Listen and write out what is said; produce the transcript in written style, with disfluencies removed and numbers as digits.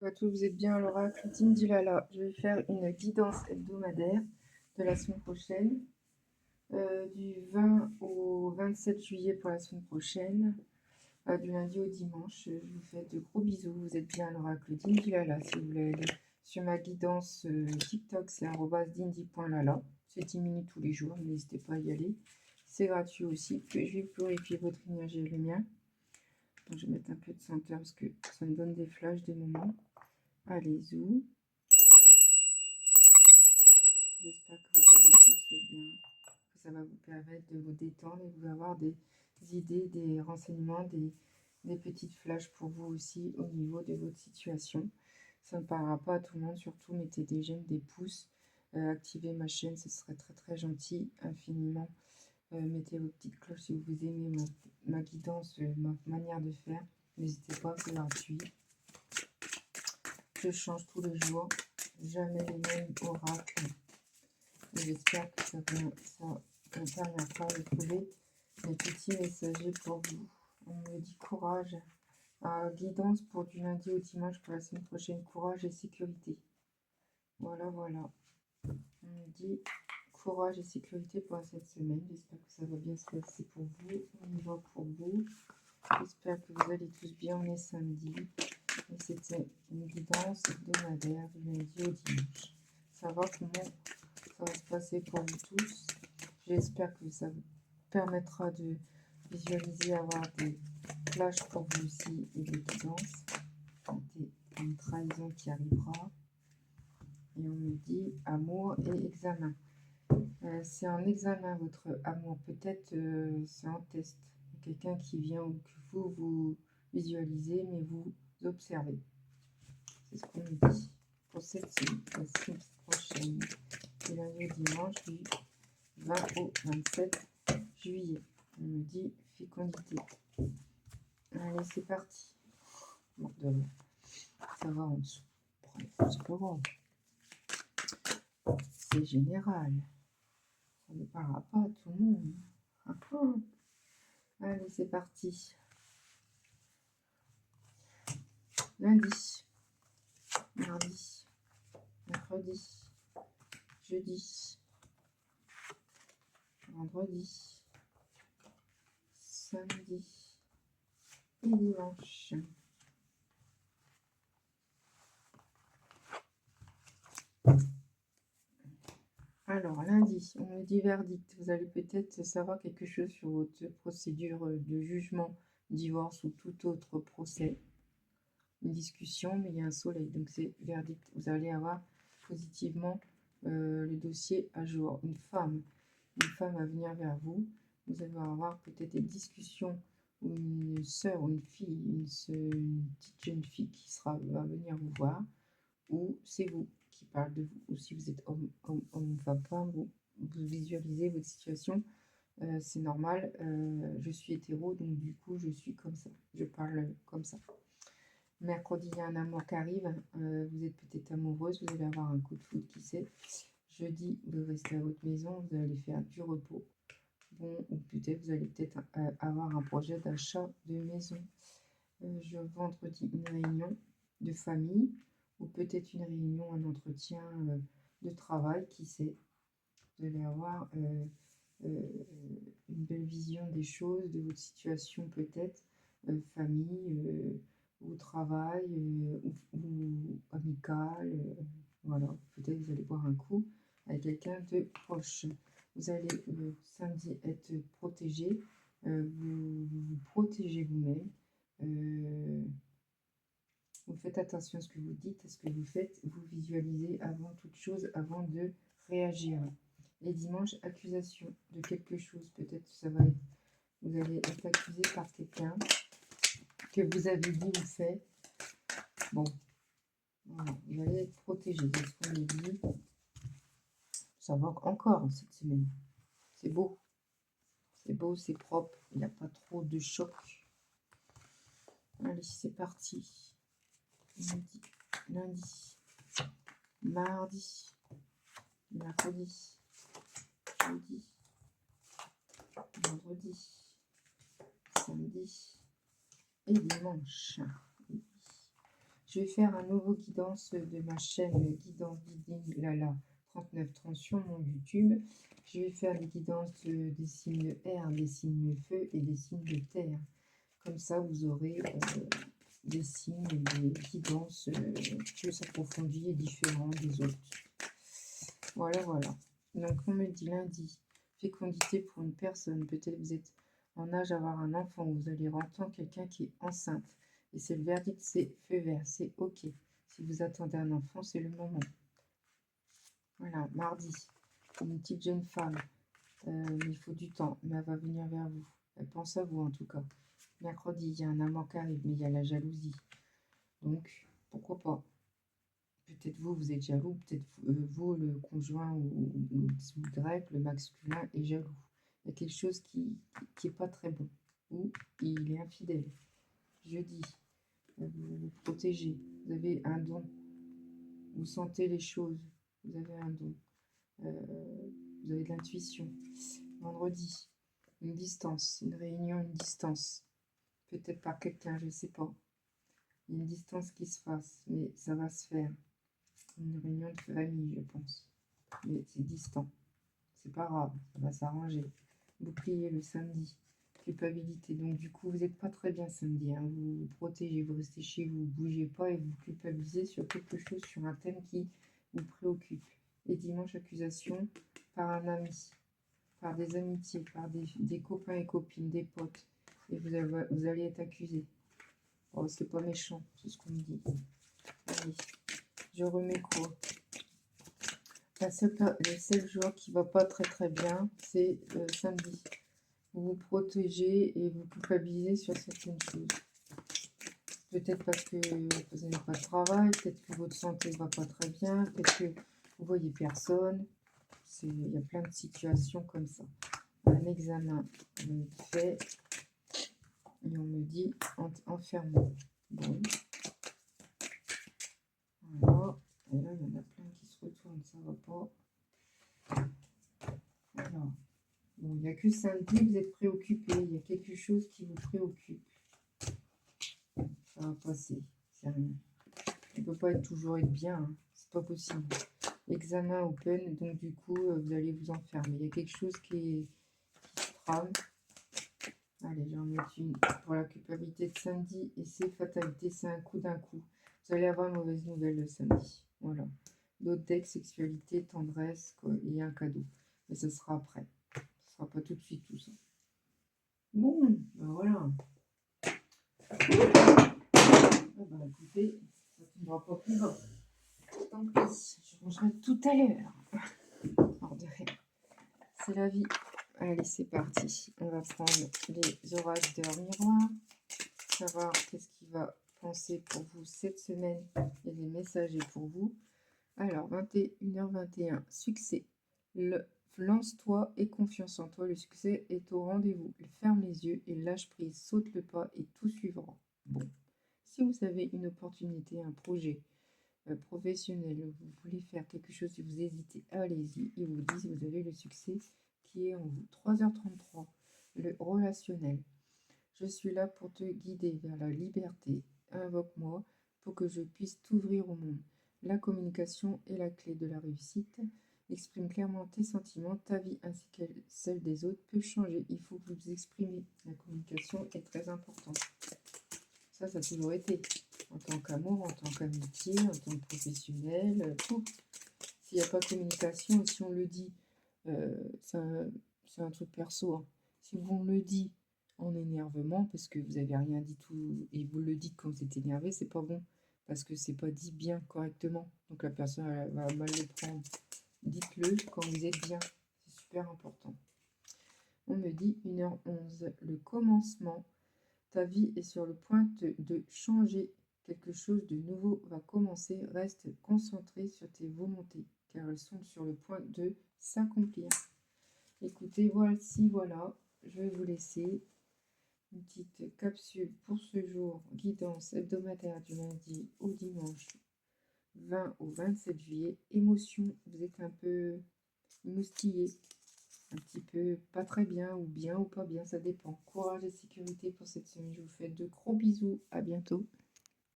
À tous, vous êtes bien à l'oracle d'Indilala. Je vais faire une guidance hebdomadaire de la semaine prochaine, du 20 au 27 juillet pour la semaine prochaine, du lundi au dimanche. Je vous fais de gros bisous. Vous êtes bien à l'oracle d'Indilala. Si vous voulez aller sur ma guidance TikTok, c'est @dindi.lala. C'est 10 minutes tous les jours, n'hésitez pas à y aller. C'est gratuit aussi. Que je vais purifier votre énergie et le mien. Donc, je vais mettre un peu de senteur parce que ça me donne des flashs des moments. Allez, zou. J'espère que vous allez tous bien, que ça va vous permettre de vous détendre et de vous avoir des idées, des renseignements, des petites flashs pour vous aussi au niveau de votre situation. Ça ne parlera pas à tout le monde, surtout mettez des j'aime, des pouces, activez ma chaîne, ce serait très très gentil, infiniment. Mettez vos petites cloches si vous aimez ma guidance, ma manière de faire. N'hésitez pas, c'est gratuit. Je change tous les jours, jamais les mêmes oracles. J'espère que ça ne permettra de trouver des petits messagers pour vous. On me dit courage. Guidance pour du lundi au dimanche pour la semaine prochaine. Courage et sécurité. Voilà, voilà. On me dit courage et sécurité pour cette semaine. J'espère que ça va bien se passer pour vous. On y va pour vous. J'espère que vous allez tous bien. On est samedi. Et c'était une guidance hebdomadaire du lundi au dimanche. Savoir comment ça va se passer pour vous tous. J'espère que ça vous permettra de visualiser, avoir des flashs pour vous aussi et des guidances. Une trahison qui arrivera. Et on me dit amour et examen. C'est un examen, votre amour. Peut-être c'est un test. Quelqu'un qui vient ou que vous visualisez, mais vous observez. C'est ce qu'on me dit pour cette semaine prochaine. Du lundi au dimanche, du 20 au 27 juillet. On me dit fécondité. Allez, c'est parti. Bordel. Ça va en dessous. C'est pas grave. C'est général. Ça ne parlera pas à tout le monde. Allez, c'est parti. Lundi, mardi, mercredi, jeudi, vendredi, samedi et dimanche. Alors, lundi, on me dit verdict. Vous allez peut-être savoir quelque chose sur votre procédure de jugement, divorce ou tout autre procès. Une discussion, mais il y a un soleil, donc c'est verdict. Vous allez avoir positivement le dossier à jour. Une femme va venir vers vous. Vous allez avoir peut-être des discussions ou une sœur ou une fille, une petite jeune fille qui va venir vous voir, ou c'est vous qui parle de vous, ou si vous êtes homme, femme, vous visualisez votre situation. C'est normal, je suis hétéro, donc du coup je suis comme ça, je parle comme ça. Mercredi, il y a un amour qui arrive, vous êtes peut-être amoureuse, vous allez avoir un coup de foudre, qui sait. Jeudi, vous restez à votre maison, vous allez faire du repos. Bon, ou peut-être vous allez peut-être avoir un projet d'achat de maison. Vendredi, une réunion de famille, ou peut-être une réunion, un entretien de travail, qui sait. Vous allez avoir une belle vision des choses, de votre situation peut-être, famille, au travail, ou amical, voilà. Peut-être vous allez boire un coup avec quelqu'un de proche. Vous allez samedi être protégé, vous protégez vous-même. Vous faites attention à ce que vous dites, à ce que vous faites, vous visualisez avant toute chose, avant de réagir. Et dimanche, accusation de quelque chose, peut-être ça va être, vous allez être accusé par quelqu'un que vous avez dit ou fait. Bon, voilà, vous allez être protégé, c'est ce qu'on me dit. Ça va encore cette semaine. C'est beau, c'est propre, il n'y a pas trop de choc. Allez, c'est parti. Lundi, mardi, mercredi, jeudi, vendredi, samedi et dimanche. Je vais faire un nouveau guidance de ma chaîne Guidance Guiding Lala 3930 sur mon YouTube. Je vais faire des guidances des signes de air, des signes de feu et des signes de terre. Comme ça, vous aurez des signes et des guidances plus approfondies et différents des autres. Voilà, voilà. Donc, on me dit lundi, fécondité pour une personne. Peut-être vous êtes en âge d'avoir un enfant, vous allez entendre quelqu'un qui est enceinte. Et c'est le verdict, c'est feu vert, c'est OK. Si vous attendez un enfant, c'est le moment. Voilà, mardi, une petite jeune femme. Il faut du temps, mais elle va venir vers vous. Elle pense à vous en tout cas. Mercredi, il y a un amant qui arrive, mais il y a la jalousie. Donc, pourquoi pas? Peut-être vous, vous êtes jaloux, peut-être vous, le conjoint ou grec, le masculin est jaloux. Il y a quelque chose qui est pas très bon, ou il est infidèle. Jeudi, vous vous protégez, vous avez un don, vous sentez les choses, vous avez un don, vous avez de l'intuition. Vendredi, une distance, une réunion, une distance, peut-être par quelqu'un, je ne sais pas. Il y a une distance qui se fasse, mais ça va se faire. Une réunion de famille, je pense. Mais c'est distant. C'est pas grave, ça va s'arranger. Bouclier le samedi. Culpabilité. Donc du coup, vous n'êtes pas très bien samedi. Hein. Vous vous protégez, vous restez chez vous, vous bougez pas et vous culpabilisez sur quelque chose, sur un thème qui vous préoccupe. Et dimanche, accusation par un ami, par des amitiés, par des copains et copines, des potes. Et vous allez être accusé. Oh, c'est pas méchant, c'est ce qu'on me dit. Allez, je remets quoi? Le seul jour qui va pas très bien, c'est samedi. Vous vous protégez et vous culpabilisez sur certaines choses. Peut-être parce que vous n'avez pas de travail, peut-être que votre santé ne va pas très bien, peut-être que vous voyez personne. Il y a plein de situations comme ça. Un examen fait et on me dit enfermement. Bon. Voilà. Et là, il y en a plein qui se retournent, ça va pas. Alors, bon, il n'y a que samedi, vous êtes préoccupé. Il y a quelque chose qui vous préoccupe. Ça va passer, c'est rien. On ne peut pas toujours être bien, hein. C'est pas possible. Examen open, donc du coup, vous allez vous enfermer. Il y a quelque chose qui se trame. Allez, j'en mets une pour la culpabilité de samedi. Et c'est fatalité, c'est un coup d'un coup. Vous allez avoir une mauvaise nouvelle le samedi. Voilà. D'autres decks, sexualité, tendresse, quoi, et un cadeau. Mais ce sera après. Ce ne sera pas tout de suite tout ça. Bon, ben voilà. Ah ben écoutez, ça ne tombera pas plus bas. Tant pis, je rangerai tout à l'heure. Hors de rien. C'est la vie. Allez, c'est parti. On va prendre les orages d'heure miroir. Savoir qu'est-ce qui va penser pour vous cette semaine. Il y a des messagers pour vous. Alors, 21h21, succès. Lance-toi et confiance en toi. Le succès est au rendez-vous. Ferme les yeux et lâche prise. Saute le pas et tout suivra. Bon. Si vous avez une opportunité, un projet professionnel, vous voulez faire quelque chose, si vous hésitez, allez-y. Ils vous disent vous avez le succès qui est en vous. 3h33, le relationnel. Je suis là pour te guider vers la liberté. Invoque-moi pour que je puisse t'ouvrir au monde. La communication est la clé de la réussite. Exprime clairement tes sentiments, ta vie ainsi que celle des autres peut changer. Il faut que vous exprimez. La communication est très importante. Ça a toujours été. En tant qu'amour, en tant qu'amitié, en tant que professionnel, tout. S'il n'y a pas de communication, si on le dit, c'est un truc perso. Hein. Si on le dit en énervement, parce que vous n'avez rien dit tout, et vous le dites quand vous êtes énervé, c'est pas bon. Parce que c'est pas dit bien, correctement. Donc la personne elle va mal le prendre. Dites-le quand vous êtes bien. C'est super important. On me dit 1h11. Le commencement. Ta vie est sur le point de changer. Quelque chose de nouveau va commencer. Reste concentré sur tes volontés, car elles sont sur le point de s'accomplir. Écoutez, voici, voilà, je vais vous laisser une petite capsule pour ce jour, guidance hebdomadaire du lundi au dimanche 20 au 27 juillet. Émotion, vous êtes un peu moustillé, un petit peu pas très bien ou pas bien, ça dépend. Courage et sécurité pour cette semaine. Je vous fais de gros bisous. À bientôt.